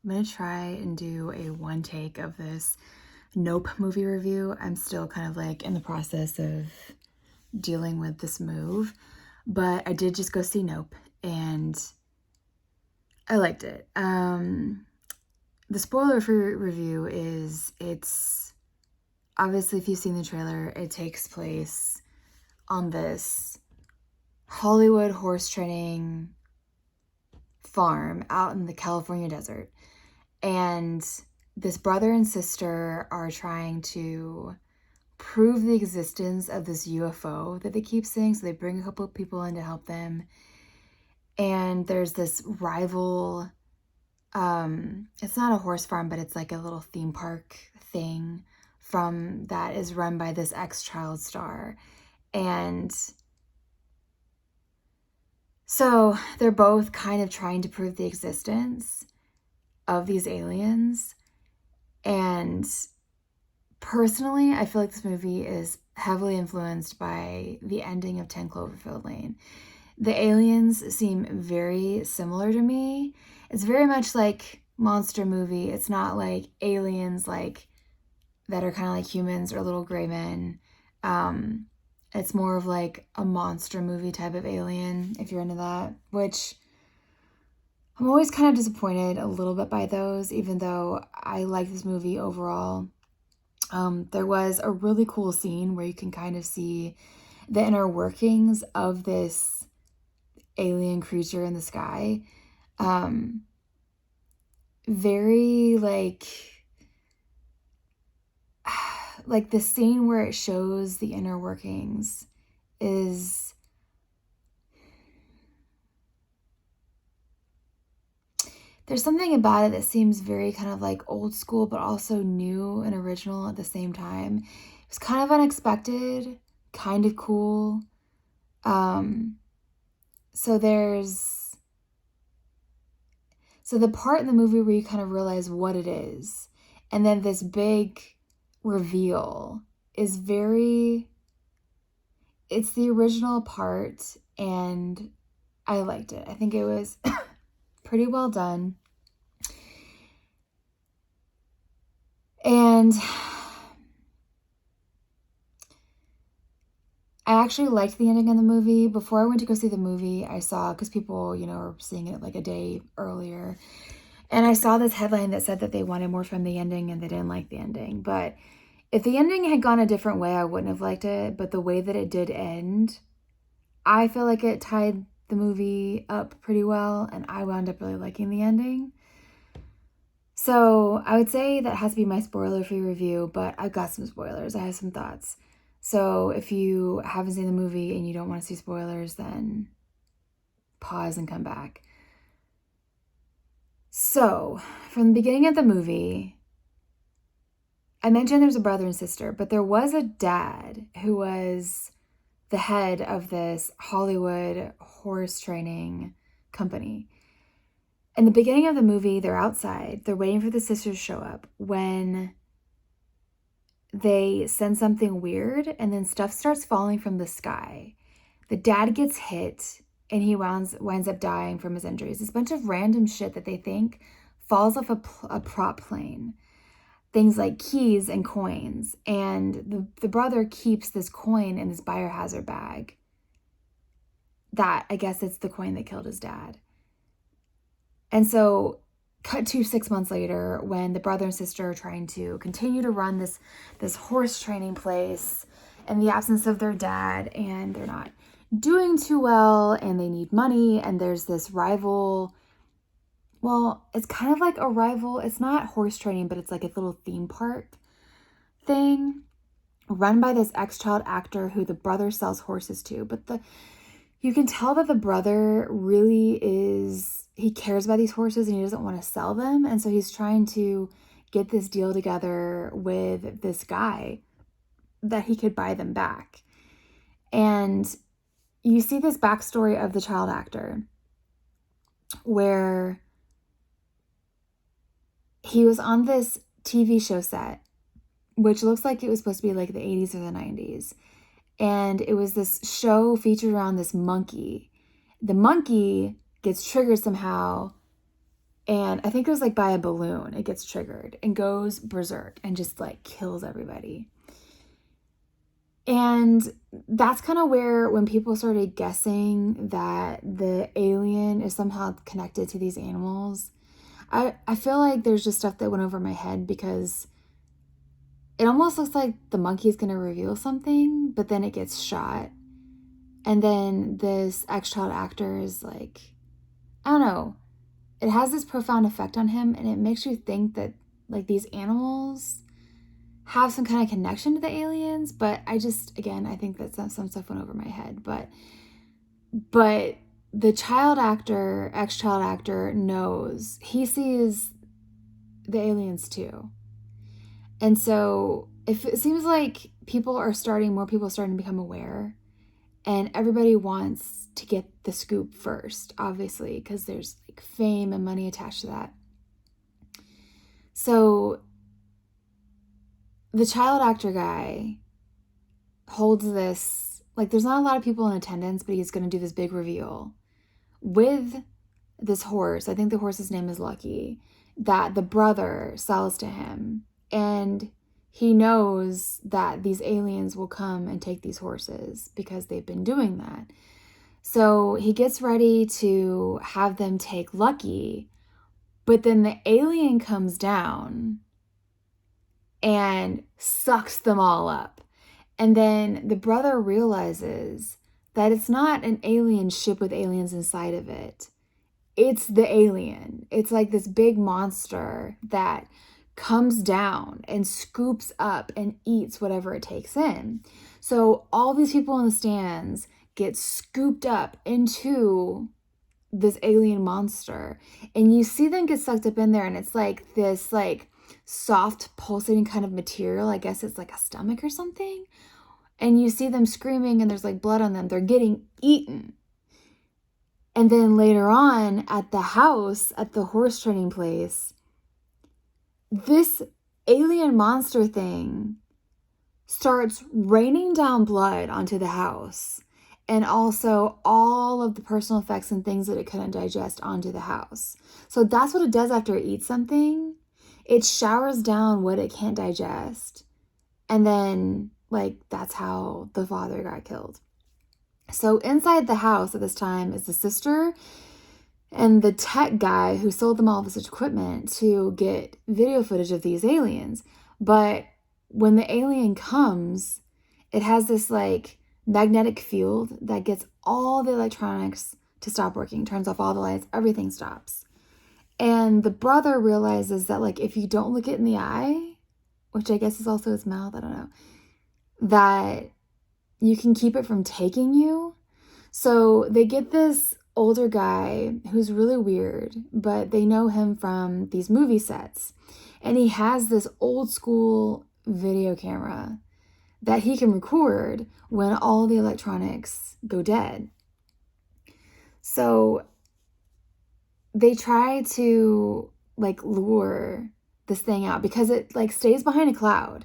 I'm going to try and do a one take of this Nope movie review. I'm still kind of like in the process of dealing with this move, but I did just go see Nope and I liked it. The spoiler for review is it's obviously, if you've seen the trailer, it takes place on this Hollywood horse training farm out in the California desert. And this brother and sister are trying to prove the existence of this UFO that they keep seeing. So they bring a couple of people in to help them. And there's this rival, it's not a horse farm, but it's like a little theme park thing that is run by this ex-child star. And so they're both kind of trying to prove the existence of these aliens. And personally, I feel like this movie is heavily influenced by the ending of 10 Cloverfield Lane. The aliens seem very similar to me. It's very much like monster movie. It's not like aliens like that are kind of like humans or little gray men. It's more of like a monster movie type of alien, if you're into that, which I'm always kind of disappointed a little bit by those, even though I like this movie overall. There was a really cool scene where you can kind of see the inner workings of this alien creature in the sky. Very like the scene where it shows the inner workings is there's something about it that seems very kind of like old school, but also new and original at the same time. It was kind of unexpected, kind of cool. So the part in the movie where you kind of realize what it is, and then this big reveal is it's the original part, and I liked it. I think it was pretty well done. And I actually liked the ending of the movie. Before I went to go see the movie, I saw, because people, are seeing it like a day earlier, and I saw this headline that said that they wanted more from the ending and they didn't like the ending. But if the ending had gone a different way, I wouldn't have liked it. But the way that it did end, I feel like it tied the movie up pretty well, and I wound up really liking the ending. So I would say that has to be my spoiler-free review, but I've got some spoilers. I have some thoughts. So if you haven't seen the movie and you don't want to see spoilers, then pause and come back. So from the beginning of the movie, I mentioned there's a brother and sister, but there was a dad who was the head of this Hollywood horse training company. In the beginning of the movie, they're outside. They're waiting for the sisters to show up when they send something weird and then stuff starts falling from the sky. The dad gets hit and he winds up dying from his injuries. This bunch of random shit that they think falls off a prop plane. Things like keys and coins. And the brother keeps this coin in this biohazard bag. That, I guess it's the coin that killed his dad. And so cut to 6 months later when the brother and sister are trying to continue to run this horse training place in the absence of their dad, and they're not doing too well and they need money, and there's this rival. Well, it's kind of like a rival. It's not horse training, but it's like a little theme park thing run by this ex-child actor who the brother sells horses to. But you can tell that the brother really he cares about these horses and he doesn't want to sell them. And so he's trying to get this deal together with this guy that he could buy them back. And you see this backstory of the child actor where he was on this TV show set, which looks like it was supposed to be like the 80s or the 90s. And it was this show featured around this monkey. The monkey gets triggered somehow And I think it was like by a balloon, it gets triggered and goes berserk and just like kills everybody. And that's kind of where, when people started guessing that the alien is somehow connected to these animals, I feel like there's just stuff that went over my head, because it almost looks like the monkey's going to reveal something, but then it gets shot. And then this ex-child actor is like, I don't know, it has this profound effect on him, and it makes you think that like these animals have some kind of connection to the aliens. But I just, again, I think that some stuff went over my head. But the ex-child actor knows, he sees the aliens too. And so if it seems like more people are starting to become aware, and everybody wants to get the scoop first, obviously, because there's like fame and money attached to that. So the child actor guy holds this, like, there's not a lot of people in attendance, but he's going to do this big reveal with this horse. I think the horse's name is Lucky, that the brother sells to him. And he knows that these aliens will come and take these horses because they've been doing that. So he gets ready to have them take Lucky, but then the alien comes down and sucks them all up. And then the brother realizes that it's not an alien ship with aliens inside of it. It's the alien. It's like this big monster that comes down and scoops up and eats whatever it takes in. So all these people in the stands get scooped up into this alien monster, and you see them get sucked up in there, and it's like this like soft pulsating kind of material. I guess it's like a stomach or something. And you see them screaming, and there's like blood on them. They're getting eaten. And then later on at the house, at the horse training place, this alien monster thing starts raining down blood onto the house, and also all of the personal effects and things that it couldn't digest onto the house. So that's what it does after it eats something. It showers down what it can't digest. And then, like, that's how the father got killed. So inside the house at this time is the sister and the tech guy who sold them all this equipment to get video footage of these aliens. But when the alien comes, it has this like magnetic field that gets all the electronics to stop working, turns off all the lights, everything stops. And the brother realizes that, like, if you don't look it in the eye, which I guess is also his mouth, I don't know, that you can keep it from taking you. So they get this older guy who's really weird, but they know him from these movie sets. And he has this old school video camera that he can record when all the electronics go dead. So they try to like lure this thing out because it like stays behind a cloud.